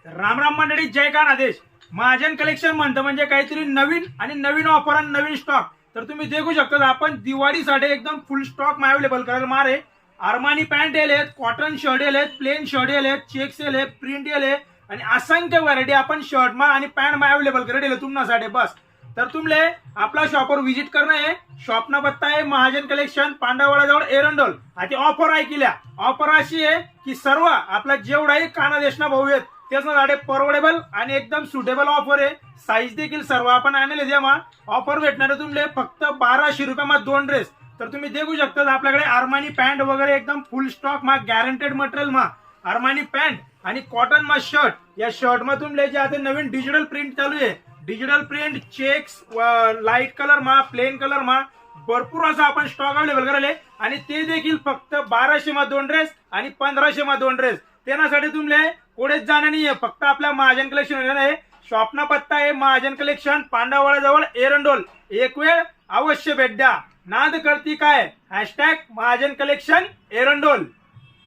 राम राम मंडळी, जय कानादेश. महाजन कलेक्शन म्हणतं म्हणजे काहीतरी नवीन आणि नवीन ऑफर आणि नवीन स्टॉक. तर तुम्ही देखू शकता आपण दिवाळीसाठी एकदम फुल स्टॉक अवेलेबल करायला मारे. अरमानी पॅन्ट येलेत, कॉटन शर्ट येलेत, प्लेन शर्ट येलेत, चेक्स येले, प्रिंट येले आणि असंख्य व्हरायटी आपण शर्ट मा आणि पॅन्ट मा अवेलेबल करेल तुमच्यासाठी. बस तर तुमले आपला शॉपवर व्हिजिट करणं आहे. शॉपना पत्ता आहे महाजन कलेक्शन, पांडववाडाजवळ एरंडोल. आता ऑफर ऐकल्या. ऑफर अशी आहे की सर्व आपला जेवढाही कानादेशना भाऊ आहेत त्याच्यासाठी परवडेबल आणि एकदम सुटेबल ऑफर आहे. साईज देखील सर्व आपण आणले जेव्हा ऑफर भेटणार आहे तुमले फक्त 1200 रुपयामध्ये 2 ड्रेस. तर तुम्ही देखू शकता आपल्याकडे अरमानी पॅन्ट वगैरे एकदम फुल स्टॉक मा गॅरंटेड मटेरियल मा अरमानी पॅन्ट आणि कॉटन मा शर्ट. या शर्ट मा तुमले जे आता नवीन डिजिटल प्रिंट चालू आहे, digital print, checks, light colour मा, प्लेन कलर मा भरपूर असा आपण स्टॉक अवेलेबल करायला आणि ते देखील फक्त 1200 मा 2 ड्रेस आणि 1500 मा 2 ड्रेस. त्यासाठी तुमले कोडेच जाणं नाहीये, फक्त आपल्या महाजन कलेक्शन आहे. शॉपना पत्ता आहे महाजन कलेक्शन, पांडववाडाजवळ एरंडोल. एक वेळ अवश्य भेट द्या. नाद करती काय, # महाजन कलेक्शन एरंडोल.